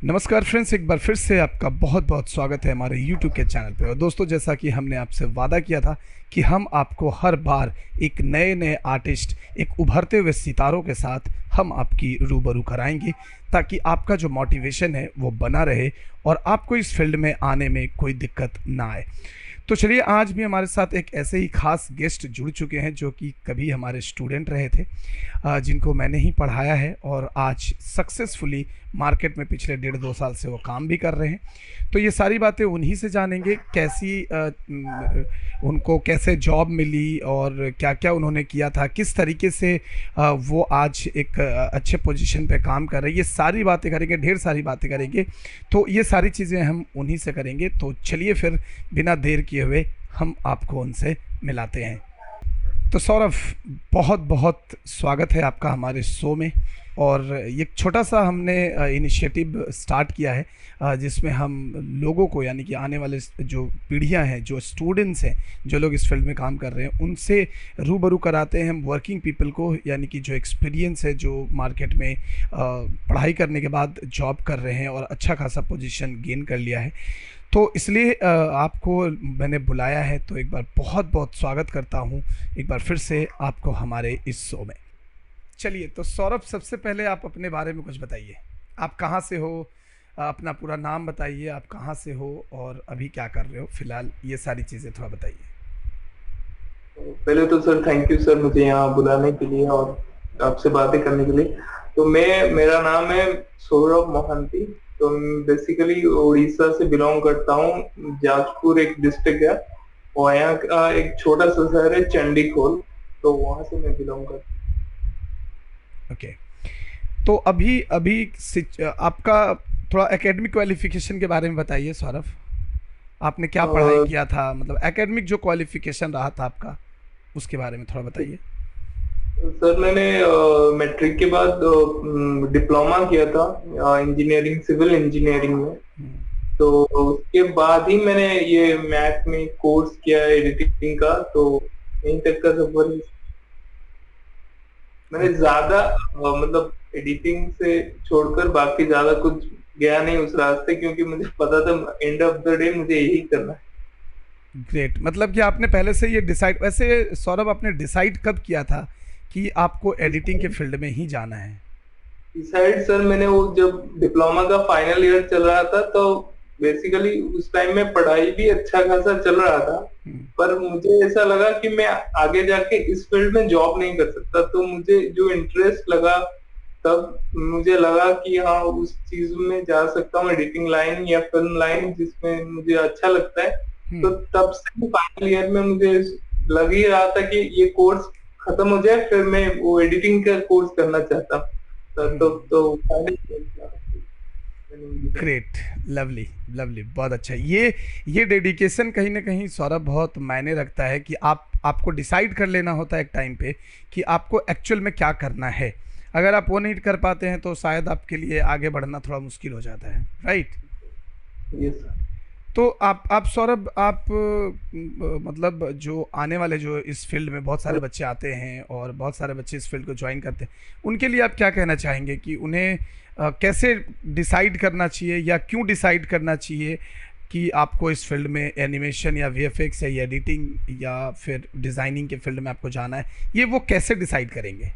नमस्कार फ्रेंड्स, एक बार फिर से आपका बहुत बहुत स्वागत है हमारे YouTube के चैनल पे। और दोस्तों, जैसा कि हमने आपसे वादा किया था कि हम आपको हर बार एक नए नए आर्टिस्ट, एक उभरते हुए सितारों के साथ हम आपकी रूबरू कराएंगे, ताकि आपका जो मोटिवेशन है वो बना रहे और आपको इस फील्ड में आने में कोई दिक्कत ना आए। तो चलिए, आज भी हमारे साथ एक ऐसे ही खास गेस्ट जुड़ चुके हैं जो कि कभी हमारे स्टूडेंट रहे थे, जिनको मैंने ही पढ़ाया है और आज सक्सेसफुली मार्केट में पिछले 1.5-2 साल से वो काम भी कर रहे हैं। तो ये सारी बातें उन्हीं से जानेंगे, उनको कैसे जॉब मिली और क्या क्या उन्होंने किया था, किस तरीके से वो आज एक अच्छे पोजीशन पे काम कर रहे हैं। ये सारी बातें करेंगे, ढेर सारी बातें करेंगे। तो ये सारी चीज़ें हम उन्हीं से करेंगे। तो चलिए फिर बिना देर किए हुए हम आपको उनसे मिलाते हैं। तो सौरभ, बहुत बहुत स्वागत है आपका हमारे शो में। और ये छोटा सा हमने इनिशिएटिव स्टार्ट किया है, जिसमें हम लोगों को, यानी कि आने वाले जो पीढ़ियां हैं, जो स्टूडेंट्स हैं, जो लोग इस फील्ड में काम कर रहे हैं, उनसे रूबरू कराते हैं हम वर्किंग पीपल को, यानी कि जो एक्सपीरियंस है, जो मार्केट में पढ़ाई करने के बाद जॉब कर रहे हैं और अच्छा खासा पोजीशन गेन कर लिया है। तो इसलिए आपको मैंने बुलाया है। तो एक बार बहुत बहुत स्वागत करता हूँ एक बार फिर से आपको हमारे इस शो में। चलिए, तो सौरभ, सबसे पहले आप अपने बारे में कुछ बताइए। आप कहाँ से हो, अपना पूरा नाम बताइए, आप कहाँ से हो और अभी क्या कर रहे हो फिलहाल, ये सारी चीज़ें थोड़ा बताइए। पहले तो सर थैंक यू सर, मुझे यहाँ बुलाने के लिए और आपसे बातें करने के लिए। तो मेरा नाम है सौरभ मोहंती। तो बेसिकली उड़ीसा से बिलोंग करता हूँ। जाजपुर एक डिस्ट्रिक्ट है और यहाँ का एक छोटा सा शहर है चंडीखोल, तो वहां से मैं बिलोंग करता ओके। तो अभी अभी आपका थोड़ा एकेडमिक क्वालिफिकेशन के बारे में बताइए सौरभ। आपने क्या पढ़ाई हूँ। किया था, मतलब एकेडमिक जो क्वालिफिकेशन रहा था आपका, उसके बारे में थोड़ा बताइए। सर मैंने मैट्रिक के बाद डिप्लोमा किया था इंजीनियरिंग, सिविल इंजीनियरिंग में। तो उसके बाद ही मैंने ये मैथ में कोर्स किया एडिटिंग का, तो यहीं तक का सफर है। मैंने ओके, ज्यादा मतलब एडिटिंग से छोड़कर बाकी ज्यादा कुछ गया नहीं उस रास्ते, क्योंकि मुझे पता था एंड ऑफ द डे मुझे यही करना है। ग्रेट। मतलब कि आपने पहले से ये डिसाइड, वैसे सौरभ, आपने डिसाइड कब किया था कि आपको एडिटिंग के फील्ड में ही जाना है? डिसाइड सर मैंने वो जब डिप्लोमा का फाइनल ईयर चल रहा था, तो बेसिकली उस टाइम में पढ़ाई भी अच्छा खासा चल रहा था। हम्म, पर मुझे ऐसा लगा कि मैं आगे जाके इस फील्ड में जॉब नहीं कर सकता, तो मुझे जो इंटरेस्ट लगा, तब मुझे लगा कि हाँ उस चीज में जा सकता हूँ, एडिटिंग लाइन या फिल्म लाइन जिसमें मुझे अच्छा लगता है। तो हम्म, तब से फाइनल ईयर में मुझे लग ही रहा था कि ये कोर्स खत्म हो जाए, फिर मैं वो एडिटिंग का कोर्स करना चाहता हूँ। तो फाइनल ग्रेट, लवली लवली, बहुत अच्छा। ये डेडिकेशन कहीं ना कहीं सौरभ बहुत मायने रखता है कि आपको डिसाइड कर लेना होता है एक टाइम पे कि आपको एक्चुअल में क्या करना है। अगर आप वो नहीं कर पाते हैं तो शायद आपके लिए आगे बढ़ना थोड़ा मुश्किल हो जाता है, राइट? ये सर। तो आप सौरभ, आप मतलब जो आने वाले, जो इस फील्ड में बहुत सारे बच्चे आते हैं और बहुत सारे बच्चे इस फील्ड को ज्वाइन करते हैं, उनके लिए आप क्या कहना चाहेंगे कि उन्हें कैसे डिसाइड करना चाहिए या क्यों डिसाइड करना चाहिए कि आपको इस फील्ड में एनिमेशन या वीएफएक्स या एडिटिंग या फिर डिज़ाइनिंग के फील्ड में आपको जाना है, ये वो कैसे डिसाइड करेंगे?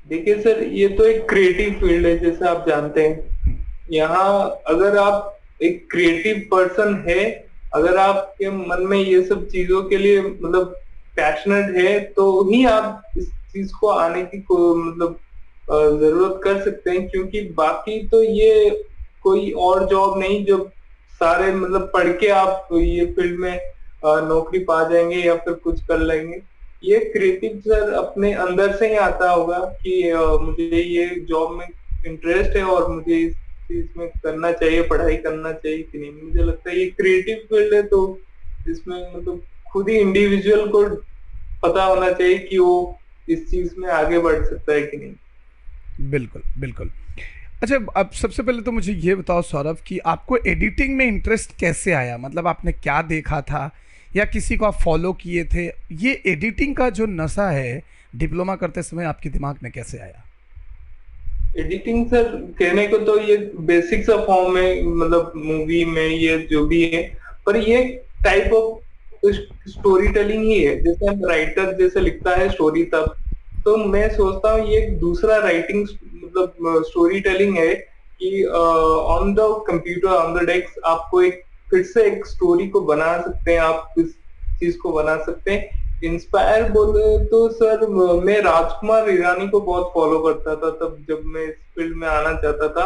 देखिए सर, ये तो एक क्रिएटिव फील्ड है जैसे आप जानते हैं। यहाँ अगर आप एक क्रिएटिव पर्सन है, अगर आपके मन में ये सब चीजों के लिए मतलब पैशनेट है, तो ही आप इस चीज को आने की मतलब जरूरत कर सकते हैं। क्योंकि बाकी तो ये कोई और जॉब नहीं जो सारे मतलब पढ़ के आप ये फील्ड में नौकरी पा जाएंगे या फिर कुछ कर लेंगे। ये क्रिएटिव सर अपने अंदर से ही आता होगा कि मुझे ये जॉब में इंटरेस्ट है और मुझे इस चीज में करना चाहिए, पढ़ाई करना चाहिए कि नहीं। मुझे लगता है ये क्रिएटिव फील्ड है, तो इसमें मतलब खुद ही इंडिविजुअल को पता होना चाहिए कि वो इस चीज में आगे बढ़ सकता है कि नहीं। बिल्कुल बिल्कुल। अच्छा, अब सबसे पहले तो मुझे ये बताओ सौरभ कि आपको एडिटिंग में इंटरेस्ट कैसे आया? मतलब आपने क्या देखा था या किसी को आप फॉलो किए थे? ये एडिटिंग का जो नशा है, डिप्लोमा करते समय आपके दिमाग में कैसे आया? एडिटिंग सर कहने को तो ये बेसिक सा फॉर्म है, मतलब मूवी में ये जो भी है, पर ये टाइप ऑफ स्टोरी टेलिंग ही है। जैसे हम राइटर जैसे लिखता है स्टोरी, तब तो मैं सोचता हूँ ये एक दूसरा राइटिंग मतलब स्टोरी टेलिंग है कि on the computer on the desk आपको एक फिर से एक स्टोरी को बना सकते हैं, आप इस चीज को बना सकते हैं। इंस्पायर बोले तो सर मैं राजकुमार हिरानी को बहुत फॉलो करता था तब जब मैं इस फील्ड में आना चाहता था,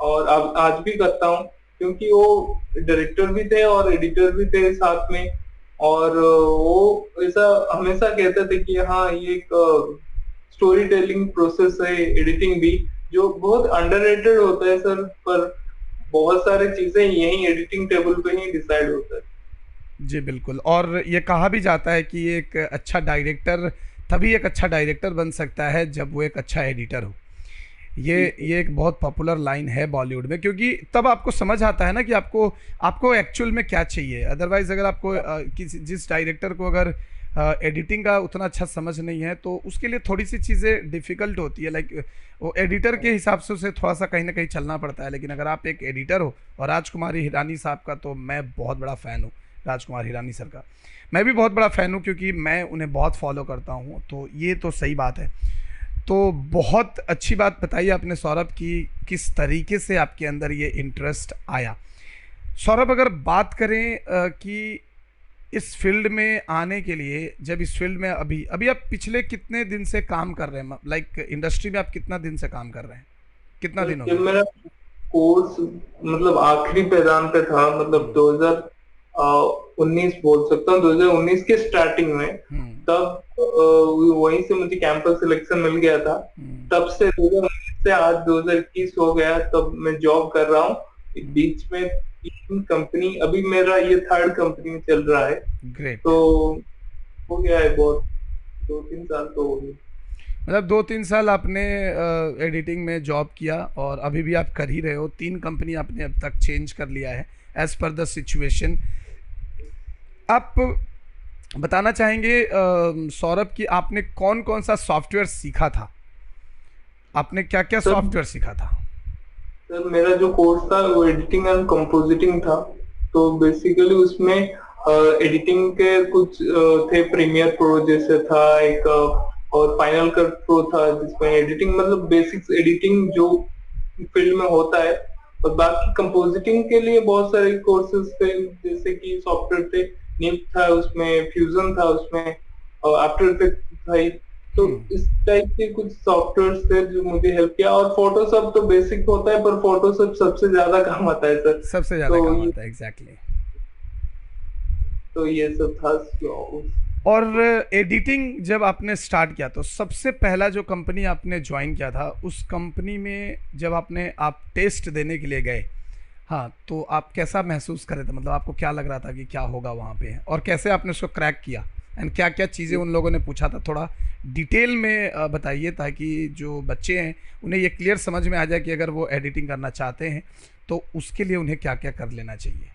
और अब आज भी करता हूँ, क्योंकि वो डायरेक्टर भी थे और एडिटर भी थे साथ में। और वो ऐसा हमेशा कहते थे कि हाँ ये एक स्टोरी टेलिंग प्रोसेस है, एडिटिंग भी, जो बहुत अंडररेटेड होता है सर, पर बहुत सारी चीजें यही एडिटिंग टेबल पे ही डिसाइड होता है। जी बिल्कुल। और ये कहा भी जाता है कि एक अच्छा डायरेक्टर तभी एक अच्छा डायरेक्टर बन सकता है जब वो एक अच्छा एडिटर हो। ये जी ये एक बहुत पॉपुलर लाइन है बॉलीवुड में, क्योंकि तब आपको समझ आता है ना कि आपको आपको एक्चुअल में क्या चाहिए। अदरवाइज अगर आपको किसी जिस डायरेक्टर को अगर एडिटिंग का उतना अच्छा समझ नहीं है तो उसके लिए थोड़ी सी चीज़ें डिफ़िकल्ट होती है। लाइक वो एडिटर के हिसाब से उसे थोड़ा सा कहीं ना कहीं चलना पड़ता है। लेकिन अगर आप एक एडिटर हो, और राजकुमारी हिरानी साहब का तो मैं बहुत बड़ा फ़ैन हूँ, राजकुमार हिरानी सर का मैं भी बहुत बड़ा फ़ैन हूँ, क्योंकि मैं उन्हें बहुत फॉलो करता हूँ। तो ये तो सही बात है। तो बहुत अच्छी बात बताई आपने सौरभ की किस तरीके से आपके अंदर ये इंटरेस्ट आया। सौरभ, अगर बात करें कि इस फील्ड में आने के लिए, जब इस फील्ड में अभी अभी आप पिछले कितने दिन से काम कर रहे हैं, लाइक इंडस्ट्री में आप कितना दिन से काम कर रहे हैं, कितना सर, दिन हो जब गया? मेरा कोर्स मतलब आखिरी पैदान पे था, मतलब हम्म 2019 बोल सकता हूँ, 2019 के स्टार्टिंग में, हम्म तब वहीं से मुझे कैंपस सिलेक्शन मिल गया था। हम्म तब से 2019 से आज 2021 हो गया, तब मैं जॉब कर रहा हूँ। बीच में 3 कंपनी, अभी मेरा ये थर्ड कंपनी में चल रहा है। ग्रेट। तो हो गया है बहुत, 2-3 साल तो हो गए। मतलब 2-3 साल आपने एडिटिंग में जॉब किया, और अभी भी आप कर ही रहे हो। 3 कंपनी आपने अब तक चेंज कर लिया है एज पर द सिचुएशन। आप बताना चाहेंगे सौरभ कि आपने कौन कौन सा सॉफ्टवेयर सीखा था, आपने क्या क्या सर सॉफ्टवेयर सीखा था? सर मेरा जो कोर्स था वो एडिटिंग एंड कंपोजिटिंग था। तो बेसिकली उसमें एडिटिंग के कुछ थे, प्रीमियर प्रो जैसे था एक, और फाइनल कट प्रो था, जिसमें एडिटिंग मतलब बेसिक्स एडिटिंग जो फील्ड में होता है। और बाकी कंपोजिटिंग के लिए बहुत सारे कोर्सेज थे, जैसे कि सॉफ्टवेयर थे, निप था उसमें, फ्यूजन था उसमें, और आफ्टर इफेक्ट था। तो हम्म। इस टाइप के कुछ सॉफ्टवेयर थे जो मुझे हेल्प किया। और फोटोशॉप तो बेसिक होता है, पर फोटोशॉप सबसे ज्यादा काम आता है सर। सबसे ज़्यादा तो काम ये आता है, एग्जैक्टली। तो ये सब था और एडिटिंग जब आपने स्टार्ट किया तो सबसे पहला जो कंपनी आपने ज्वाइन किया था, उस कंपनी में जब आप टेस्ट देने के लिए गए, हाँ, तो आप कैसा महसूस कर रहे थे? मतलब आपको क्या लग रहा था कि क्या होगा वहाँ पे, और कैसे आपने उसको क्रैक किया, एंड क्या क्या चीज़ें उन लोगों ने पूछा था? थोड़ा डिटेल में बताइए, ताकि जो बच्चे हैं उन्हें ये क्लियर समझ में आ जाए कि अगर वो एडिटिंग करना चाहते हैं तो उसके लिए उन्हें क्या क्या कर लेना चाहिए।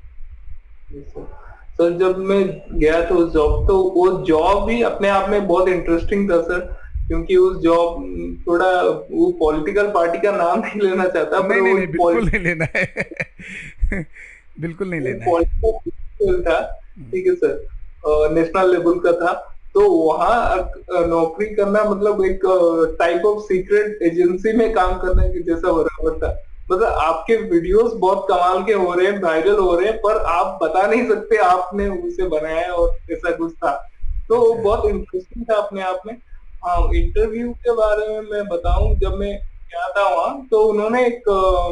सर, जब मैं गया था उस जॉब, तो वो जॉब भी अपने आप में बहुत इंटरेस्टिंग था सर। क्योंकि उस जॉब थोड़ा, वो पॉलिटिकल पार्टी का नाम नहीं लेना चाहता, पर नहीं नहीं वो नहीं, बिल्कुल नहीं लेना है। बिल्कुल नहीं लेना है। पॉलिटिकल था। ठीक है सर, नेशनल लेवल का था। तो वहाँ नौकरी करना मतलब एक टाइप ऑफ सीक्रेट एजेंसी में काम करने के जैसा बराबर था। मतलब आपके वीडियोस बहुत कमाल के हो रहे हैं, वायरल हो रहे हैं, पर आप बता नहीं सकते आपने उसे बनाया है, और ऐसा कुछ था। तो वो अच्छा। बहुत इंटरेस्टिंग था अपने आप में। हाँ, इंटरव्यू के बारे में मैं बताऊं, जब मैं गया था वहाँ, तो उन्होंने एक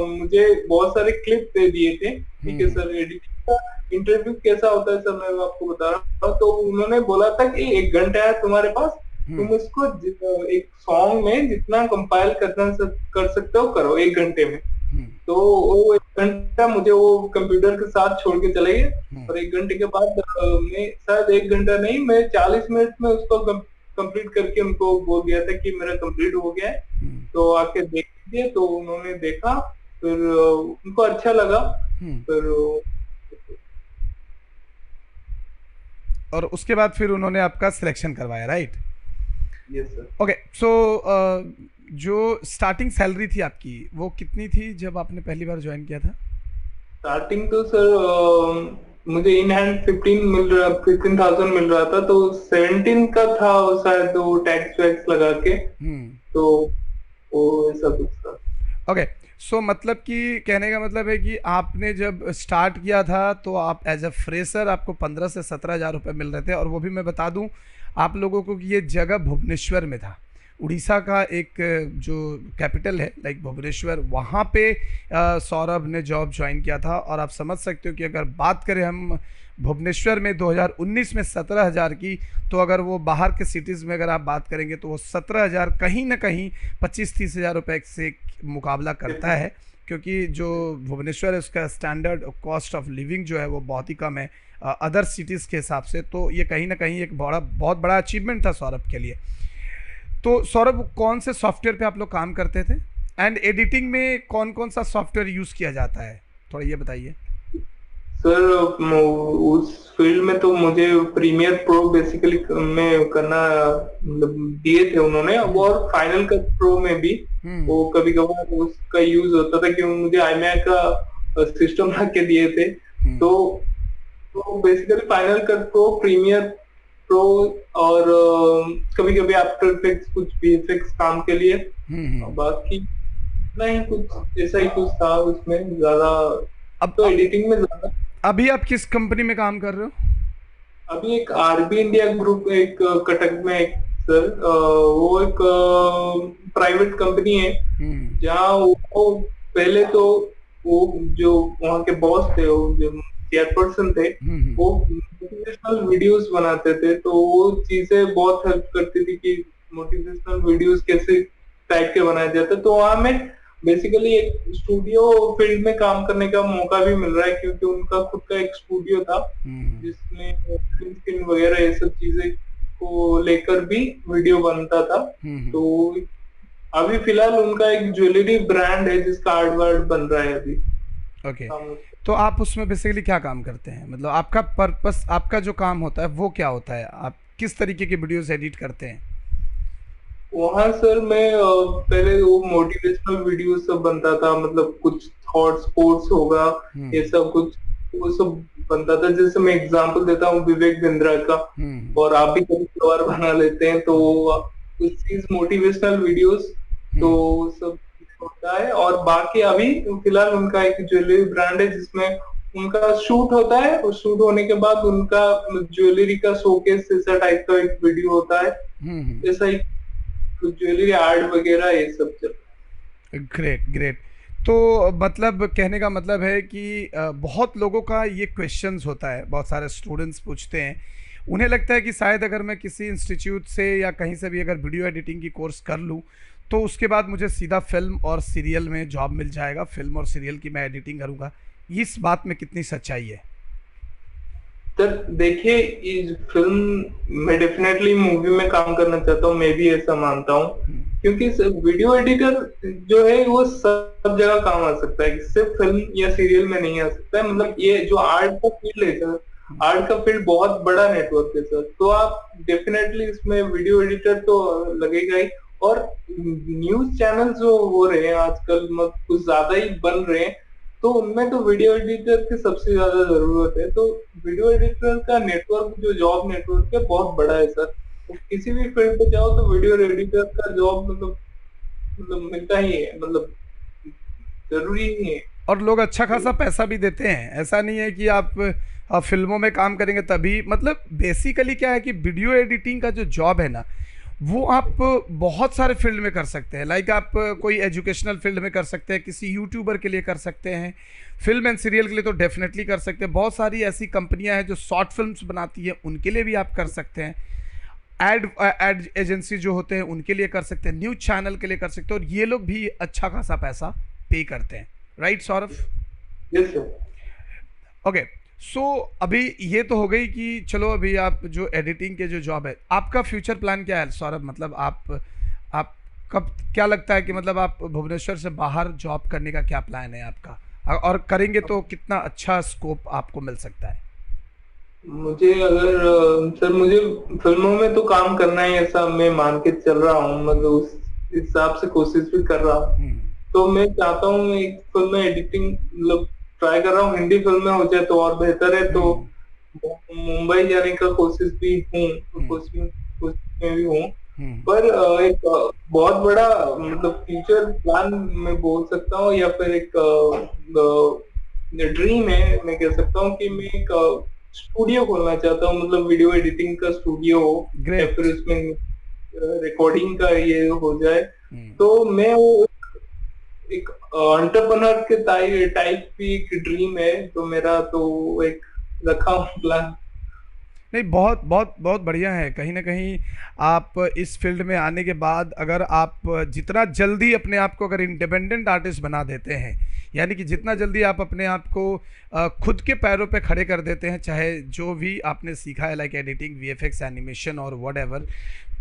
मुझे बहुत सारे क्लिप दे दिए थे। ठीक है हम्म सर, एडिटिंग का इंटरव्यू कैसा होता है सर, मैं आपको बता रहा हूँ। तो उन्होंने बोला था कि 1 घंटा है तुम्हारे पास, हम्म तुम इसको एक सॉन्ग में जितना कंपाइल कर सकते हो करो 1 घंटे में। हम्म तो वो 1 घंटा मुझे वो कंप्यूटर के साथ छोड़ के चले गए। हम्म और 1 घंटे के बाद मैं शायद 1 घंटा नहीं, मैं 40 मिनट में उसको कंप्लीट करके उनको बोल दिया था कि मेरा कंप्लीट हो गया है, हम्म तो आके देख लीजिए। तो उन्होंने देखा, फिर उनको अच्छा लगा। हम्म। फिर और उसके बाद फिर उन्होंने आपका सिलेक्शन करवाया, राइट? ये सर। ओके, सो जो स्टार्टिंग सैलरी थी आपकी वो कितनी थी जब आपने पहली बार ज्वाइन किया था? स्टार्टिंग तो सर मुझे इन हैंड 15,000 मिल रहा था, तो 17 का था वो शायद, वो टैक्स वैक्स लगा के। हम्म। तो वो ऐसा कुछ था। ओके। सो मतलब कि कहने का मतलब है कि आपने जब स्टार्ट किया था तो आप एज अ फ्रेशर आपको 15 से 17 हज़ार रुपये मिल रहे थे, और वो भी मैं बता दूं आप लोगों को कि ये जगह भुवनेश्वर में था। उड़ीसा का एक जो कैपिटल है लाइक भुवनेश्वर, वहाँ पे सौरभ ने जॉब ज्वाइन किया था। और आप समझ सकते हो कि अगर बात करें हम भुवनेश्वर में 2019 में 17 हज़ार की, तो अगर वो बाहर के सिटीज़ में अगर आप बात करेंगे तो वो 17 हज़ार कहीं ना कहीं 25-30 हज़ार रुपये से मुकाबला करता है, क्योंकि जो भुवनेश्वर है उसका स्टैंडर्ड कॉस्ट ऑफ लिविंग जो है वो बहुत ही कम है अदर सिटीज़ के हिसाब से। तो ये कहीं ना कहीं एक बहुत बड़ा अचीवमेंट था सौरभ के लिए। तो सौरभ, कौन से सॉफ्टवेयर पे आप लोग काम करते थे, एंड एडिटिंग में कौन कौन सा सॉफ्टवेयर यूज़ किया जाता है, थोड़ा ये बताइए। सर उस फील्ड में तो मुझे प्रीमियर प्रो बेसिकली में करना मतलब दिए थे उन्होंने, और फाइनल कट प्रो में भी हम्म। वो कभी कभार उसका यूज होता था, क्योंकि मुझे iMac का सिस्टम ला के दिए थे। हम्म। तो basically final cut pro, premiere pro, और कभी कभी आफ्टर इफेक्ट्स, कुछ VFX काम के लिए। और हम्म। बाकी नहीं, कुछ ऐसा ही कुछ था उसमें ज्यादा, तो अब एडिटिंग में ज्यादा। अभी आप किस कंपनी में काम कर रहे हो? अभी एक RB इंडिया ग्रुप, एक कटक में एक, सर वो एक प्राइवेट कंपनी है, हम्म। जहाँ वो पहले तो वो जो वहाँ के बॉस थे, वो जो चेयरपर्सन थे, हम्म। वो मोटिवेशनल वीडियोस बनाते थे। तो वो चीजें बहुत हेल्प करती थी कि मोटिवेशनल वीडियोस कैसे टाइप के बनाए जाते। तो वहाँ में बेसिकली एक स्टूडियो फील्ड में काम करने का मौका भी मिल रहा है, क्योंकि उनका खुद का एक स्टूडियो था हम्म। जिसमें ग्रीन स्क्रीन वगैरह ये सब चीजें को लेकर भी वीडियो बनता था। हम्म। तो अभी फिलहाल उनका एक ज्वेलरी ब्रांड है जिसका आर्ट वार्ट बन रहा है अभी ओके। काम। तो आप उसमें बेसिकली क्या काम करते हैं, मतलब आपका पर्पस, आपका जो काम होता है वो क्या होता है, आप किस तरीके की वीडियोस एडिट करते हैं? वहां सर मैं पहले वो मोटिवेशनल वीडियो सब बनता था, मतलब कुछ थॉट स्पोर्ट्स होगा, ये हम्म। सब कुछ वो सब बनता था। जैसे मैं एग्जांपल देता हूँ विवेक बिंद्रा का, हम्म। और आप भी कभी कभार बना लेते हैं, तो कुछ चीज मोटिवेशनल वीडियोस, तो हम्म। सब होता है। और बाकी अभी फिलहाल उनका एक ज्वेलरी ब्रांड है जिसमें उनका शूट होता है, और शूट होने के बाद उनका ज्वेलरी का शोकेस ऐसा टाइप का एक वीडियो होता है। हम्म। ऐसा ही कुछ ज्वेलरी आर्ट वगैरह ये सब चल। Great, great. तो मतलब कहने का मतलब है कि बहुत लोगों का ये क्वेश्चंस होता है, बहुत सारे स्टूडेंट्स पूछते हैं, उन्हें लगता है कि शायद अगर मैं किसी इंस्टीट्यूट से या कहीं से भी अगर वीडियो एडिटिंग की कोर्स कर लूँ तो उसके बाद मुझे सीधा फिल्म और सीरियल में जॉब मिल जाएगा, फिल्म और सीरियल की मैं एडिटिंग करूँगा। इस बात में कितनी सच्चाई है? सर देखिए, इस फिल्म में डेफिनेटली मूवी में काम करना चाहता हूँ, मैं भी ऐसा मानता हूँ। क्योंकि वीडियो एडिटर जो है वो सब जगह काम आ सकता है, सिर्फ फिल्म या सीरियल में नहीं आ सकता है। मतलब ये जो आर्ट का फील्ड है सर, आर्ट का फील्ड बहुत बड़ा नेटवर्क है सर। तो आप डेफिनेटली इसमें वीडियो एडिटर तो लगेगा ही। और न्यूज चैनल जो हो रहे हैं आजकल, मतलब कुछ ज्यादा ही बन रहे हैं, तो उनमें तो वीडियो एडिटर की सबसे ज्यादा जरूरत है। तो वीडियो एडिटर का नेटवर्क, जो जॉब नेटवर्क है, बहुत बड़ा है सर। तो किसी भी फील्ड पे जाओ तो वीडियो एडिटर का जॉब मतलब मिलता ही है, मतलब जरूरी ही है। और लोग अच्छा तो खासा पैसा भी देते हैं, ऐसा नहीं है कि आप फिल्मों में काम करेंगे तभी, मतलब बेसिकली क्या है कि वीडियो एडिटिंग का जो जॉब है ना, वो आप बहुत सारे फील्ड में कर सकते हैं। लाइक आप कोई एजुकेशनल फील्ड में कर सकते हैं, किसी यूट्यूबर के लिए कर सकते हैं, फिल्म एंड सीरियल के लिए तो डेफिनेटली कर सकते हैं। बहुत सारी ऐसी कंपनियां हैं जो शॉर्ट फिल्म्स बनाती है, उनके लिए भी आप कर सकते हैं। एड एजेंसी जो होते हैं उनके लिए कर सकते हैं, न्यूज चैनल के लिए कर सकते हैं, और ये लोग भी अच्छा खासा पैसा पे करते हैं। Right Saurabh? Yes sir. Okay. So अभी ये तो हो गई कि चलो अभी आप जो एडिटिंग के जो जॉब है, आपका फ्यूचर प्लान क्या है सौरभ? मतलब आप कब, क्या लगता है कि मतलब आप भुवनेश्वर से बाहर जॉब करने का क्या प्लान है आपका, और करेंगे तो कितना अच्छा स्कोप आपको मिल सकता है? मुझे अगर सर मुझे फिल्मों में तो काम करना ही, ऐसा मैं मान के चल रहा हूँ। मतलब हिसाब से कोशिश भी कर रहा हूँ। तो मैं चाहता हूँ मैं एक फिल्म में एडिटिंग मतलब ट्राई कर रहा हूँ, हिंदी फिल्म में हो जाए तो और बेहतर है। तो मुंबई जाने का कोशिश भी हूँ, कोशिश में भी हूँ। पर एक बहुत बड़ा मतलब फ्यूचर प्लान मैं बोल सकता हूँ, या फिर एक ड्रीम है मैं कह सकता हूँ कि मैं एक स्टूडियो खोलना चाहता हूँ, मतलब वीडियो एडिटिंग का स्टूडियो हो, या ग्रेट। फिर उसमें रिकॉर्डिंग का ये हो जाए। तो मैं वो एक एंटरप्रेन्योर के टाइप भी एक ड्रीम है तो मेरा, तो एक रखा हूँ प्लान। नहीं, बहुत बहुत बहुत बढ़िया है। कहीं ना कहीं आप इस फील्ड में आने के बाद अगर आप जितना जल्दी अपने आप को अगर इंडिपेंडेंट आर्टिस्ट बना देते हैं, यानी कि जितना जल्दी आप अपने आप को खुद के पैरों पे खड़े कर देते हैं, चाहे जो भी आपने सीखा है लाइक एडिटिंग, वीएफएक्स, एनिमेशन और व्हाटएवर,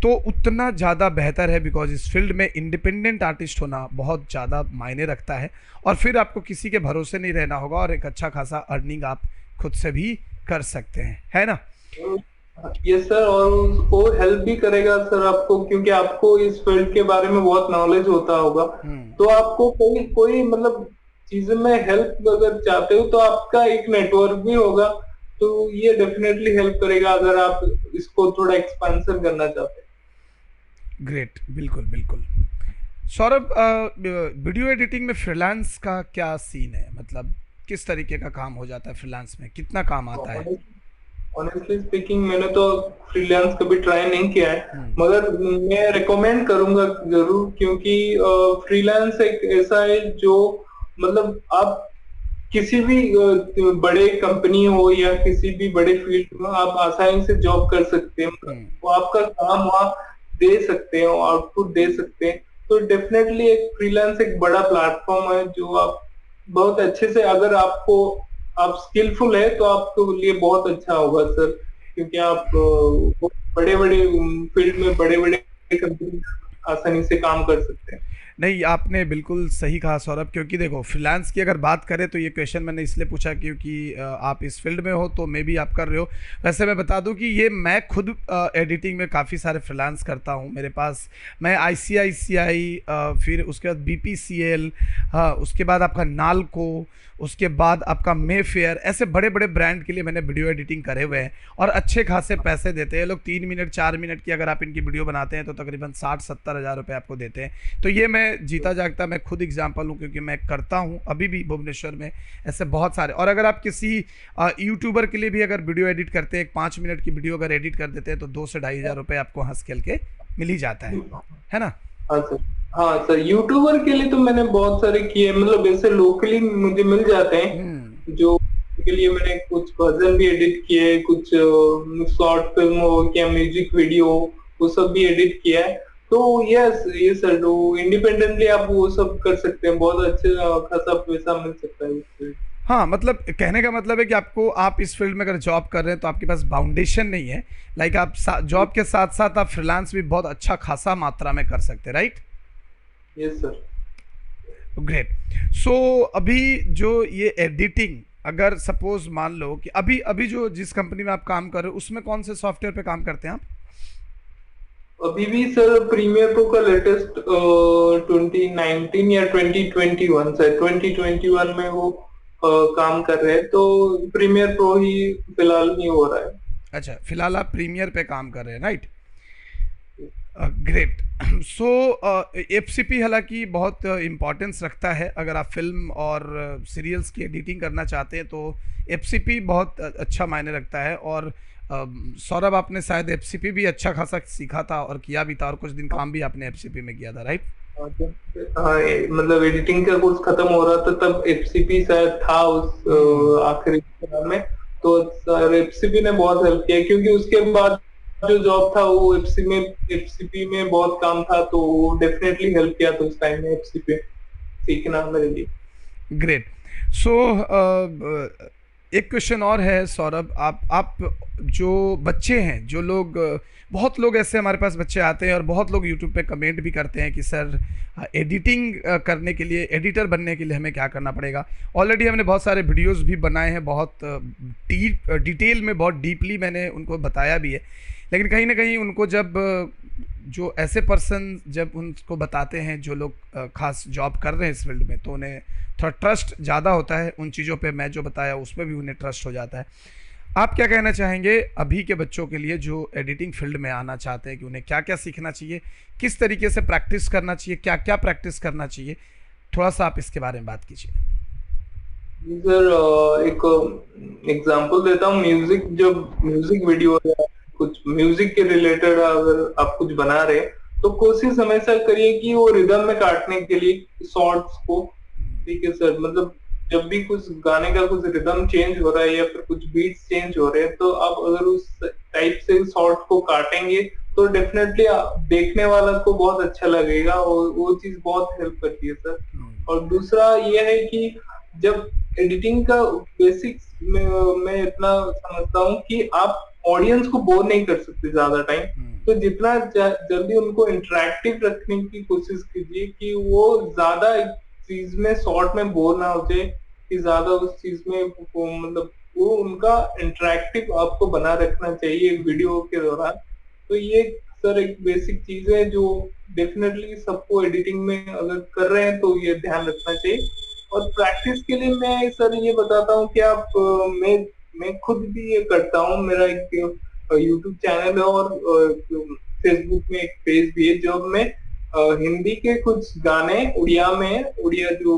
तो उतना ज़्यादा बेहतर है। बिकॉज इस फील्ड में इंडिपेंडेंट आर्टिस्ट होना बहुत ज़्यादा मायने रखता है, और फिर आपको किसी के भरोसे नहीं रहना होगा, और एक अच्छा खासा अर्निंग आप खुद से भी कर सकते हैं, है ना। ये सर, और वो हेल्प भी करेगा सर आपको, क्योंकि आपको इस फील्ड के बारे में बहुत नॉलेज होता होगा। तो आपको कोई कोई मतलब चीज में हेल्प अगर चाहते हो तो आपका एक नेटवर्क भी होगा, तो ये डेफिनेटली हेल्प करेगा अगर आप इसको थोड़ा एक्सपेंशन करना चाहते हैं। ग्रेट, बिल्कुल बिल्कुल। सौरभ, वीडियो एडिटिंग में फ्रीलांस का क्या सीन है, मतलब किस तरीके का काम हो जाता है फ्रीलांस में, कितना काम आता है। ऑनेस्टली स्पीकिंग मैंने तो फ्रीलांस कभी ट्राई नहीं किया है, मगर मैं रिकमेंड करूंगा जरूर, क्योंकि फ्रीलांस एक ऐसा है जो मतलब आप किसी भी बड़े कंपनी हो या किसी भी बड़े फील्ड में आप आसानी से जॉब कर सकते हैं, वो आपका काम वहाँ दे सकते हैं, आउटपुट दे सकते हैं। तो डेफिनेटली एक फ्रीलांस एक बड़ा प्लेटफॉर्म है जो आप बहुत अच्छे से, अगर आपको आप स्किलफुल है तो आपके लिए बहुत अच्छा होगा सर, क्योंकि आप बड़े बड़े फील्ड में बड़े बड़े कंपनी आसानी से काम कर सकते हैं। नहीं, आपने बिल्कुल सही कहा सौरभ, क्योंकि देखो फ्रीलांस की अगर बात करें तो ये क्वेश्चन मैंने इसलिए पूछा क्योंकि आप इस फील्ड में हो, तो मे भी आप कर रहे हो। वैसे मैं बता दूं कि ये मैं खुद एडिटिंग में काफ़ी सारे फ्रीलांस करता हूँ। मेरे पास मैं आईसीआईसीआई, फिर उसके बाद बीपीसीएल, हाँ उसके बाद आपका नालको, उसके बाद आपका मे फेयर, ऐसे बड़े बड़े ब्रांड के लिए मैंने वीडियो एडिटिंग करे हुए हैं, और अच्छे खासे पैसे देते हैं लोग। 3 मिनट 4 मिनट की अगर आप इनकी वीडियो बनाते हैं तो तकरीबन 60-70 हज़ार रुपये आपको देते हैं। तो ये मैं जीता जागता मैं खुद एग्जांपल हूँ, क्योंकि मैं करता हूँ अभी भी भुवनेश्वर में ऐसे बहुत सारे। और अगर आप किसी यूट्यूबर के लिए भी अगर वीडियो एडिट करते हैं, एक 5 मिनट की वीडियो अगर एडिट कर देते हैं, तो 2 से 2,500 रुपये आपको हंस खेल के मिल ही जाता है ना। हाँ सर। हाँ सर, यूट्यूबर के लिए तो मैंने बहुत सारे किए, मतलब ऐसे लोकली मुझे मिल जाते हैं जो के लिए मैंने कुछ वर्जन भी एडिट किए, कुछ शॉर्ट फिल्म हो या म्यूजिक वीडियो, वो सब भी एडिट किया है। तो यस ये सर, तो इंडिपेंडेंटली आप वो सब कर सकते हैं, बहुत अच्छे खासा पैसा मिल सकता है उससे। हाँ, मतलब कहने का मतलब है कि आपको, आप इस फील्ड में अगर जॉब कर रहे हैं तो आपके पास बाउंडेशन नहीं है, लाइक आप जॉब के साथ साथ आप फ्रीलांस भी बहुत अच्छा खासा मात्रा में कर सकते हैं, राइट। Yes sir. ग्रेट। सो अभी जो ये एडिटिंग, अगर सपोज मान लो कि अभी अभी जो जिस कंपनी में आप काम कर रहे हो उसमें कौन से सॉफ्टवेयर पे काम करते हैं आप। अभी भी सर प्रीमियर प्रो का लेटेस्ट 2019 या 2021 से 2021 में वो काम कर रहे हैं, तो प्रीमियर प्रो ही फिलहाल नहीं हो रहा है। अच्छा, फिलहाल आप प्रीमियर पे काम कर रहे हैं, राइट। ग्रेट। सो एफसीपी हालांकि बहुत इम्पोर्टेंस रखता है, अगर आप फिल्म और सीरियल्स की एडिटिंग करना चाहते हैं तो एफसीपी बहुत अच्छा मायने रखता है। और सौरभ, आपने शायद एफसीपी भी अच्छा खासा सीखा था और किया भी था, और कुछ दिन काम भी आपने एफसीपी में किया था, राइट। हाँ मतलब एडिटिंग का कोर्स खत्म हो रहा था तब एफसीपी शायद था उस आखिरी साल में। तो सर एफसीपी ने बहुत हेल्प किया, क्योंकि उसके बाद जो जॉब था वो एफसीपी में बहुत काम था, तो वो डेफिनेटली हेल्प किया था उस टाइम में एफसीपी सीखना मेरे लिए। ग्रेट। सो एक क्वेश्चन और है सौरभ, आप जो बच्चे हैं, जो लोग, बहुत लोग ऐसे हमारे पास बच्चे आते हैं और बहुत लोग यूट्यूब पे कमेंट भी करते हैं कि सर एडिटिंग करने के लिए, एडिटर बनने के लिए हमें क्या करना पड़ेगा। ऑलरेडी हमने बहुत सारे वीडियोस भी बनाए हैं, बहुत डिटेल में, बहुत डीपली मैंने उनको बताया भी है। लेकिन कहीं ना कहीं उनको जब जो ऐसे पर्सन जब उनको बताते हैं जो लोग खास जॉब कर रहे हैं इस फील्ड में, तो उन्हें थोड़ा ट्रस्ट ज़्यादा होता है उन चीज़ों पे, मैं जो बताया उसमें भी उन्हें ट्रस्ट हो जाता है। आप क्या कहना चाहेंगे अभी के बच्चों के लिए जो एडिटिंग फील्ड में आना चाहते हैं कि उन्हें क्या क्या सीखना चाहिए, किस तरीके से प्रैक्टिस करना चाहिए, क्या क्या प्रैक्टिस करना चाहिए, थोड़ा सा आप इसके बारे में बात कीजिए। सर एक एग्जांपल देता हूँ। म्यूजिक, जब म्यूजिक वीडियो या कुछ म्यूजिक के रिलेटेड अगर आप कुछ बना रहे हैं तो कोशिश हमेशा करिए कि वो रिदम में काटने के लिए शॉर्ट्स को, ठीक है सर, मतलब जब भी कुछ गाने का कुछ रिदम चेंज हो रहा है या फिर कुछ बीट्स चेंज हो रहे हैं तो आप अगर उस टाइप से शॉर्ट को काटेंगे तो डेफिनेटली देखने वाला को बहुत अच्छा लगेगा और वो चीज बहुत हेल्प करती है सर। और दूसरा ये है कि जब एडिटिंग का बेसिक्स मैं इतना समझता हूँ कि आप ऑडियंस को बोर नहीं कर सकते ज्यादा टाइम, तो जितना जल्दी उनको इंटरेक्टिव रखने की कोशिश कीजिए कि वो ज्यादा चीज में शॉर्ट में बोर ना हो जाए, कि ज्यादा उस चीज में मतलब वो उनका इंटरेक्टिव आपको बना रखना चाहिए वीडियो के दौरान। तो ये सर एक बेसिक चीज है जो डेफिनेटली सबको एडिटिंग में अगर कर रहे हैं तो ये ध्यान रखना चाहिए। और प्रैक्टिस के लिए मैं सर ये बताता हूँ कि आप मैं खुद भी ये करता हूँ। मेरा एक यूट्यूब चैनल है और फेसबुक में एक पेज भी है जब मैं हिंदी के कुछ गाने उड़िया जो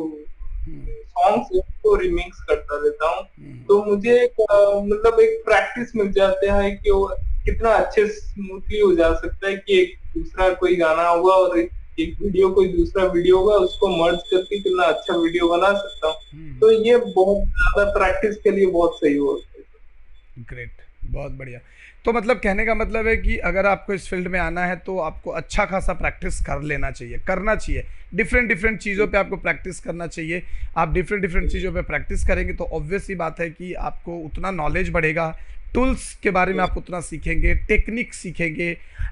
सॉन्ग्स उसको रिमिक्स करता रहता हूँ। तो मुझे मतलब एक प्रैक्टिस मिल जाता है कि वो कितना अच्छे स्मूथली हो जा सकता है कि एक दूसरा कोई गाना होगा और एक वीडियो कोई दूसरा वीडियो होगा, उसको मर्ज करके कितना अच्छा वीडियो बना सकता हूँ। तो ये बहुत ज्यादा प्रैक्टिस के लिए बहुत सही होता है। ग्रेट, बहुत बढ़िया। तो मतलब कहने का मतलब है कि अगर आपको इस फील्ड में आना है तो आपको अच्छा खासा प्रैक्टिस कर लेना चाहिए, करना चाहिए, डिफरेंट डिफरेंट चीज़ों पे आपको प्रैक्टिस करना चाहिए। आप डिफरेंट डिफरेंट चीज़ों पे प्रैक्टिस करेंगे तो ऑब्वियस सी बात है कि आपको उतना नॉलेज बढ़ेगा, टूल्स के बारे में आप उतना सीखेंगे, टेक्निक सीखेंगे,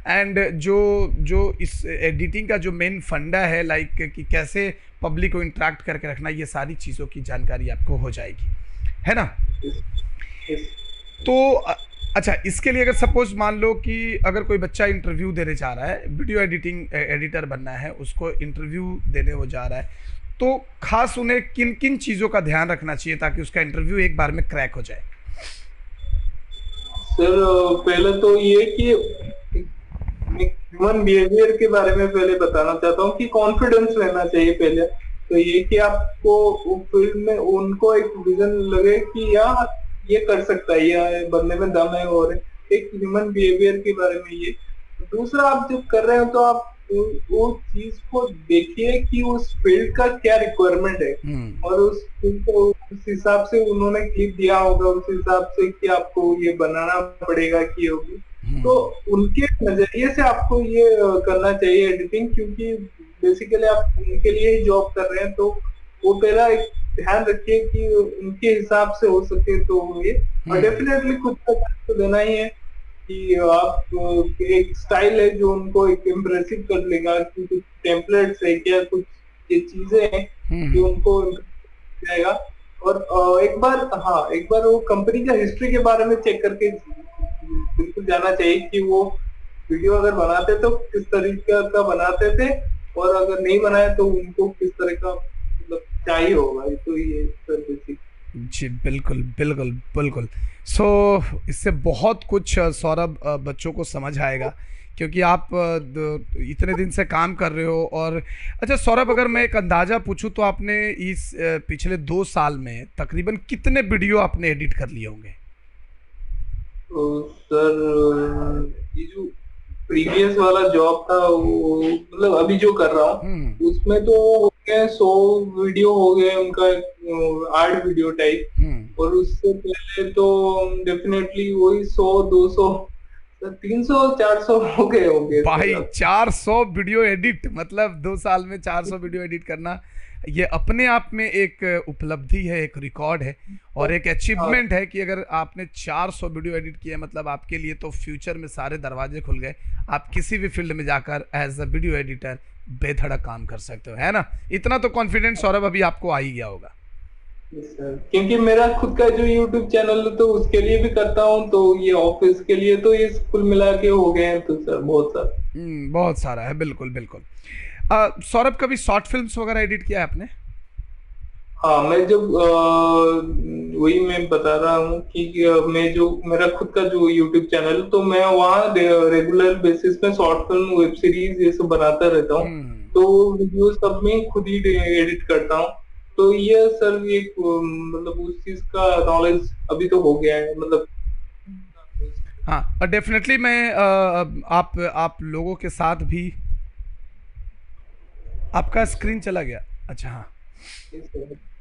एंड जो जो इस एडिटिंग का जो मेन फंडा है लाइक कि कैसे पब्लिक को इंटरेक्ट करके रखना, ये सारी चीज़ों की जानकारी आपको हो जाएगी, है ना। तो अच्छा, इसके लिए अगर सपोज मान लो कि अगर कोई बच्चा इंटरव्यू देने जा रहा है, वीडियो एडिटिंग एडिटर बनना है, उसको इंटरव्यू देने वो जा रहा है, तो खास उन्हें किन किन चीज़ों का ध्यान रखना चाहिए ताकि उसका इंटरव्यू एक बार में क्रैक हो जाए? सर पहले तो ये कि ह्यूमन बिहेवियर के बारे में पहले बताना चाहता हूँ कि कॉन्फिडेंस लेना चाहिए पहले। तो ये कि आपको फील्ड में उनको एक विजन लगे कि यार ये कर सकता है, या बंदे में दम है, और एक ह्यूमन बिहेवियर के बारे में ये। दूसरा, आप जब कर रहे हो तो आप वो चीज को देखिए कि उस फील्ड का क्या रिक्वायरमेंट है और उस फील्ड को उस हिसाब से उन्होंने क्लिप दिया होगा, उस हिसाब से कि आपको ये बनाना पड़ेगा कि होगी। तो उनके नजरिए से आपको ये करना चाहिए एडिटिंग, क्योंकि बेसिकली आप उनके लिए ही जॉब कर रहे हैं। तो वो पहला एक ध्यान रखिए कि उनके हिसाब से हो सके तो ये, और डेफिनेटली खुद का तो देना ही है कि आप एक स्टाइल है जो उनको एक इम्प्रेसिव कर लेगा, कि कुछ टेम्पलेट्स है क्या, कुछ ये चीजें हैं जो उनको जाएगा। और एक बार वो कंपनी का हिस्ट्री के बारे में चेक करके बिल्कुल जाना चाहिए कि वो वीडियो अगर बनाते तो किस तरीके का बनाते थे, और अगर नहीं बनाए तो उनको किस तरह का मतलब चाहिए होगा। तो ये सर बेसिक। जी बिल्कुल बिल्कुल बिल्कुल। सो इससे बहुत कुछ सौरभ बच्चों को समझ आएगा, क्योंकि आप इतने दिन से काम कर रहे हो। और अच्छा सौरभ, अगर मैं एक अंदाज़ा पूछूं तो आपने इस पिछले 2 साल में तकरीबन कितने वीडियो आपने एडिट कर लिए होंगे? तो सर ये जो प्रीवियस वाला जॉब था, वो मतलब अभी जो कर रहा हूँ उसमें तो हो गए 100 वीडियो हो गए उनका, 8 वीडियो टाइप। और उससे पहले तो डेफिनेटली वही 100-200 300-400 हो गए होंगे भाई। 400 वीडियो एडिट, मतलब 2 साल में 400 वीडियो एडिट करना, ये अपने आप में एक उपलब्धि है, एक रिकॉर्ड है और एक अचीवमेंट है कि अगर आपने 400 वीडियो एडिट किया, मतलब आपके लिए तो फ्यूचर में सारे दरवाजे खुल गए। आप किसी भी फील्ड में जाकर एज अ वीडियो एडिटर बेधड़क काम कर सकते हो, है ना। इतना तो कॉन्फिडेंस सौरभ अभी आपको आ ही गया होगा। सर क्योंकि मेरा खुद का जो यूट्यूब चैनल है तो उसके लिए भी करता हूँ, तो ये ऑफिस के लिए तो ये कुल मिला के हो गए हैं तो सर बहुत सारे। बहुत सारा है, बिल्कुल बिल्कुल। सौरभ, कभी शॉर्ट फिल्म्स वगैरह एडिट किया है आपने? हाँ मैं जब वही मैं बता रहा हूँ कि मैं जो मेरा खुद का जो यूट्यूब चैनल, तो मैं वहाँ रेगुलर बेसिस में शॉर्ट फिल्म, वेब सीरीज ये सब बनाता रहता हूँ। हम्म। तो वीडियो सब में खुद ही एडिट करता हूँ। तो ये सर एक मतलब उस चीज का नॉलेज अभी तो हो गया है मतलब। हाँ, और डेफिनेटली मैं आप लोगों के साथ भी, आपका स्क्रीन चला गया, अच्छा हाँ।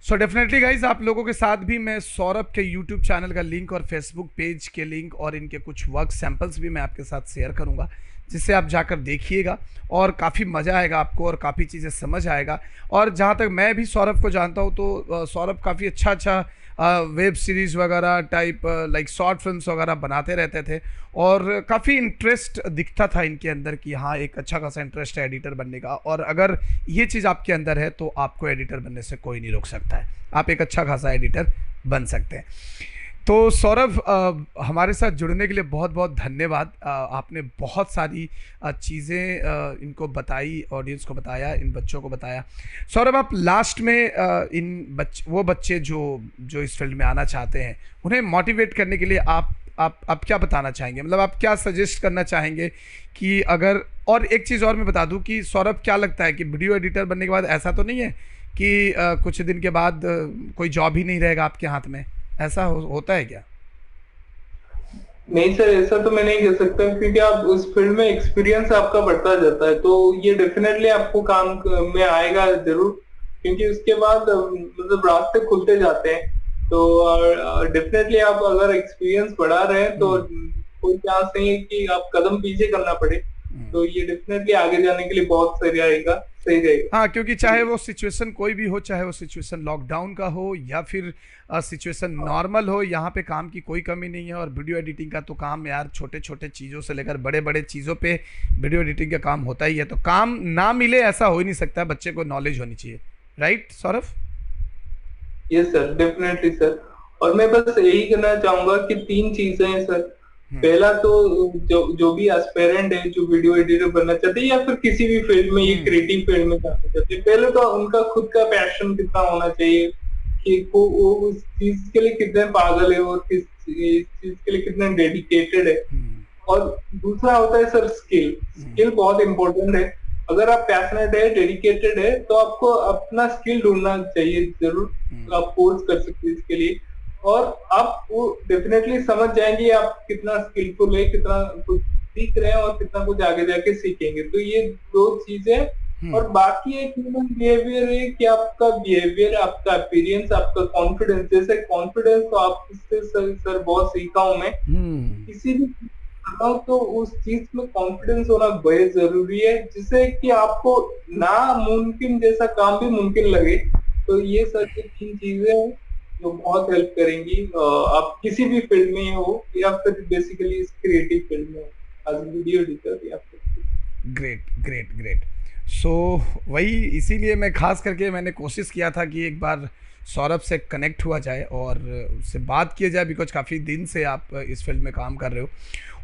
सो डेफिनेटली गाइज, आप लोगों के साथ भी मैं सौरभ के यूट्यूब चैनल का लिंक और फेसबुक पेज के लिंक और इनके कुछ वर्क सैंपल्स भी मैं आपके साथ शेयर करूंगा, जिससे आप जाकर देखिएगा और काफ़ी मज़ा आएगा आपको और काफ़ी चीज़ें समझ आएगा। और जहाँ तक मैं भी सौरभ को जानता हूँ, तो सौरभ काफ़ी अच्छा अच्छा वेब सीरीज़ वगैरह टाइप, लाइक शॉर्ट फिल्म्स वगैरह बनाते रहते थे, और काफ़ी इंटरेस्ट दिखता था इनके अंदर कि हाँ, एक अच्छा खासा इंटरेस्ट है एडिटर बनने का। और अगर ये चीज़ आपके अंदर है तो आपको एडिटर बनने से कोई नहीं रोक सकता है, आप एक अच्छा खासा एडिटर बन सकते हैं। तो सौरभ, हमारे साथ जुड़ने के लिए बहुत बहुत धन्यवाद। आपने बहुत सारी चीज़ें इनको बताई, ऑडियंस को बताया, इन बच्चों को बताया। सौरभ, आप लास्ट में वो बच्चे जो जो इस फील्ड में आना चाहते हैं, उन्हें मोटिवेट करने के लिए आप क्या बताना चाहेंगे? मतलब आप क्या सजेस्ट करना चाहेंगे कि अगर, और एक चीज़ और मैं बता दूं कि सौरभ, क्या लगता है कि वीडियो एडिटर बनने के बाद ऐसा तो नहीं है कि कुछ दिन के बाद कोई जॉब ही नहीं रहेगा आपके हाथ में? ऐसा होता है क्या? नहीं सर, ऐसा तो मैं नहीं कह सकता क्योंकि आप उस फील्ड में एक्सपीरियंस आपका बढ़ता जाता है तो ये डेफिनेटली आपको काम में आएगा जरूर। क्योंकि उसके बाद मतलब रास्ते खुलते जाते हैं। तो डेफिनेटली आप अगर एक्सपीरियंस बढ़ा रहे हैं तो हम्म। कोई चांस नहीं है कि आप कदम पीछे करना पड़े। हम्म। तो ये डेफिनेटली आगे जाने के लिए बहुत सही रहेगा, सही रहेगा। हाँ, क्योंकि चाहे वो सिचुएशन कोई भी हो, चाहे वो सिचुएशन लॉकडाउन का हो या फिर सिचुएशन नॉर्मल हो, यहाँ पे काम की कोई कमी नहीं है। और वीडियो एडिटिंग का तो काम यार, छोटे छोटे चीज़ों से लेकर बड़े बड़े चीज़ों पे वीडियो एडिटिंग का काम होता ही है। तो काम ना मिले ऐसा हो ही नहीं सकता, बच्चे को नॉलेज होनी चाहिए। Right Saurabh? Yes sir, definitely sir. और मैं बस यही कहना चाहूंगा कि तीन चीजें हैं सर। हम्म। पहला तो जो जो भी एस्पिरेंट है जो वीडियो एडिटर बनना चाहते हैं या फिर किसी भी फील्ड में, ये हम्म। क्रिएटिव फील्ड में जाना चाहते हैं, पहले तो उनका खुद का पैशन कितना होना चाहिए कि वो उस चीज के लिए कितने पागल है और किस चीज के लिए कितने डेडिकेटेड है। हम्म। और दूसरा होता है सर स्किल। हम्म। स्किल बहुत इंपॉर्टेंट है। अगर आप पैशनेट है, डेडिकेटेड है, तो आपको अपना स्किल ढूंढना चाहिए जरूर। हम्म। आप कोर्स कर सकते हैं इसके लिए। और आप वो डेफिनेटली समझ जाएंगे आप कितना स्किलफुल है, कितना कुछ सीख रहे हैं और कितना कुछ आगे जाके सीखेंगे। तो ये दो चीजें। हम्म। और बाकी एक ह्यूमन बिहेवियर है कि आपका बिहेवियर, आपका अपीयरेंस, आपका कॉन्फिडेंस। जैसे कॉन्फिडेंस तो आप इससे सर बहुत सीखा हूं मैं। हम्म। किसी भी हाँ, तो उस चीज में कॉन्फिडेंस होना बेहद जरूरी है जिससे कि आपको नामुमकिन जैसा काम भी मुमकिन लगे। तो ये सब ये तीन चीजें हैं जो बहुत हेल्प करेंगी, आप किसी भी फील्ड में हो या फिर बेसिकली इस क्रिएटिव फील्ड में हो, एज वीडियो एडिटर या फिर। Great great great. सो वही, इसीलिए मैं खास करके मैंने कोशिश किया था कि एक बार सौरभ से कनेक्ट हुआ जाए और उससे बात किया जाए, बिकॉज काफ़ी दिन से आप इस फील्ड में काम कर रहे हो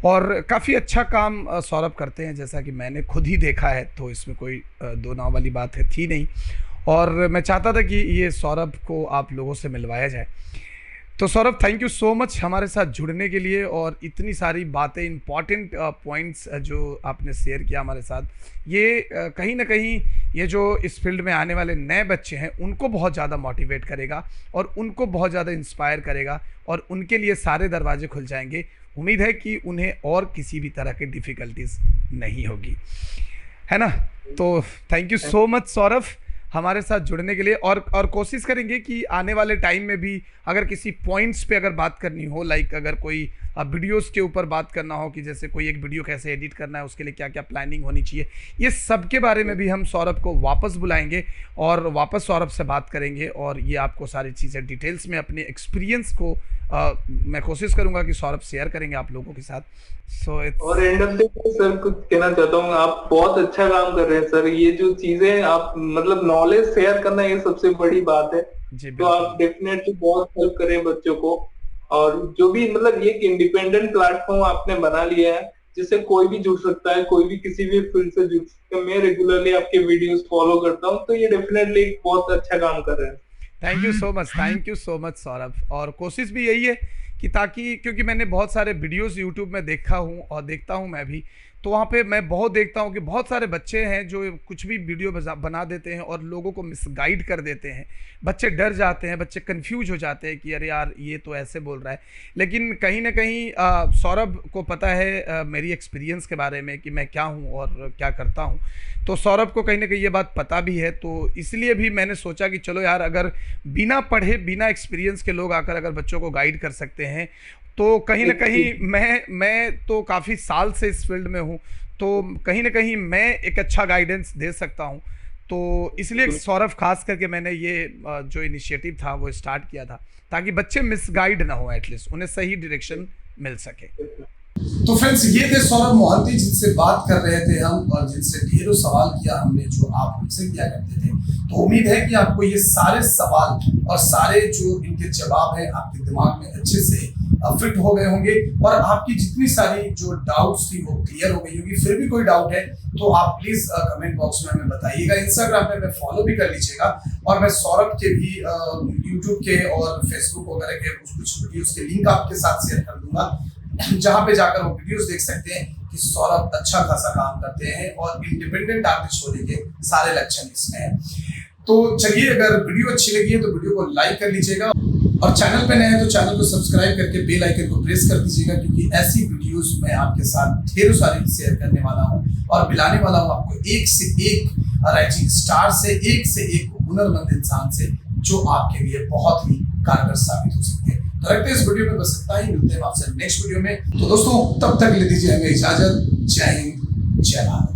और काफ़ी अच्छा काम सौरभ करते हैं, जैसा कि मैंने खुद ही देखा है। तो इसमें कोई दो नाव वाली बात है थी नहीं। और मैं चाहता था कि ये सौरभ को आप लोगों से मिलवाया जाए। तो Saurabh, thank you so much हमारे साथ जुड़ने के लिए और इतनी सारी बातें, इंपॉर्टेंट पॉइंट्स जो आपने शेयर किया हमारे साथ। ये कहीं ना कहीं ये जो इस फील्ड में आने वाले नए बच्चे हैं उनको बहुत ज़्यादा मोटिवेट करेगा और उनको बहुत ज़्यादा इंस्पायर करेगा और उनके लिए सारे दरवाजे खुल जाएंगे। उम्मीद है कि उन्हें और किसी भी तरह की डिफ़िकल्टीज नहीं होगी, है ना? तो thank you so much Saurabh हमारे साथ जुड़ने के लिए। और कोशिश करेंगे कि आने वाले टाइम में भी अगर किसी पॉइंट्स पे अगर बात करनी हो, लाइक अगर कोई वीडियोस के ऊपर बात करना हो कि जैसे कोई एक वीडियो कैसे एडिट करना है, उसके लिए क्या क्या प्लानिंग होनी चाहिए, ये सब के बारे में भी हम सौरभ को वापस बुलाएंगे और वापस सौरभ से बात करेंगे और ये आपको सारी चीज़ें डिटेल्स में अपने एक्सपीरियंस को मैं कोशिश करूंगा कि सौरभ शेयर करेंगे आप लोगों के साथ। सो और end of the day sir कुछ कहना चाहता हूँ, आप बहुत अच्छा काम कर रहे हैं सर। ये जो चीजें आप मतलब नॉलेज शेयर करना, ये सबसे बड़ी बात है। जी तो बिल्कुल। आप डेफिनेटली बहुत हेल्प करें बच्चों को। और जो भी मतलब ये एक इंडिपेंडेंट प्लेटफॉर्म आपने बना लिया है जिससे कोई भी जुड़ सकता है, कोई भी किसी भी फील्ड से जुड़ सकता है। मैं रेगुलरली आपके वीडियोस फॉलो करता हूँ, तो ये डेफिनेटली एक बहुत अच्छा काम कर रहे हैं। Thank you so much, thank you so much Saurabh. और कोशिश भी यही है कि ताकि, क्योंकि मैंने बहुत सारे वीडियोस यूट्यूब में देखा हूँ और देखता हूँ मैं भी, तो वहाँ पे मैं बहुत देखता हूँ कि बहुत सारे बच्चे हैं जो कुछ भी वीडियो बना देते हैं और लोगों को मिसगाइड कर देते हैं। बच्चे डर जाते हैं, बच्चे कंफ्यूज हो जाते हैं कि अरे यार ये तो ऐसे बोल रहा है। लेकिन कहीं ना कहीं सौरभ को पता है मेरी एक्सपीरियंस के बारे में कि मैं क्या हूँ और क्या करता हूँ। तो सौरभ को कहीं ना कहीं ये बात पता भी है, तो इसलिए भी मैंने सोचा कि चलो यार, अगर बिना पढ़े बिना एक्सपीरियंस के लोग आकर अगर बच्चों को गाइड कर सकते हैं, तो कहीं ना कहीं मैं तो काफ़ी साल से इस फील्ड में हूँ, तो कहीं ना कहीं मैं एक अच्छा गाइडेंस दे सकता हूँ। तो इसलिए सौरभ, खास करके मैंने ये जो इनिशिएटिव था वो स्टार्ट किया था, ताकि बच्चे मिसगाइड ना हो, एटलीस्ट उन्हें सही डायरेक्शन मिल सके। तो फ्रेंड्स, ये थे सौरभ मोहंती जिनसे बात कर रहे थे हम, और जिनसे ढेरों सवाल किया हमने जो आप हमसे किया करते थे। तो उम्मीद है कि आपको ये सारे सवाल और सारे जो इनके जवाब हैं आपके दिमाग में अच्छे से फिट हो गए होंगे, और आपकी जितनी सारी जो डाउट्स थी वो क्लियर हो गई होगी। फिर भी कोई डाउट है तो आप प्लीज कमेंट बॉक्स में हमें बताइएगा। इंस्टाग्राम पे हमें फॉलो भी कर लीजिएगा, और मैं सौरभ के भी यूट्यूब के और फेसबुक वगैरह के कुछ वीडियोस के लिंक आपके साथ शेयर कर दूंगा, जहां पे जाकर वो वीडियोस देख सकते हैं कि सौरभ अच्छा खासा काम करते हैं और इंडिपेंडेंट आर्टिस्ट होने के सारे लक्षण इसमें हैं। तो चलिए, अगर वीडियो अच्छी लगी है तो वीडियो को लाइक कर लीजिएगा, और चैनल पे नए हैं तो चैनल को सब्सक्राइब करके बेल आइकन को प्रेस कर दीजिएगा, क्योंकि ऐसी वीडियोस मैं आपके साथ ढेरों सारी शेयर करने वाला हूं और मिलाने वाला हूं आपको एक से एक राइजिंग स्टार से, एक से एक हुनरमंद इंसान से, जो आपके लिए बहुत ही कारगर साबित हो सकते हैं। तो रखते हैं इस वीडियो में बस इतना ही, मिलते हैं आपसे नेक्स्ट वीडियो में। तो दोस्तों, तब तक ले दीजिए हमें इजाजत। जय हिंद, जय भारत।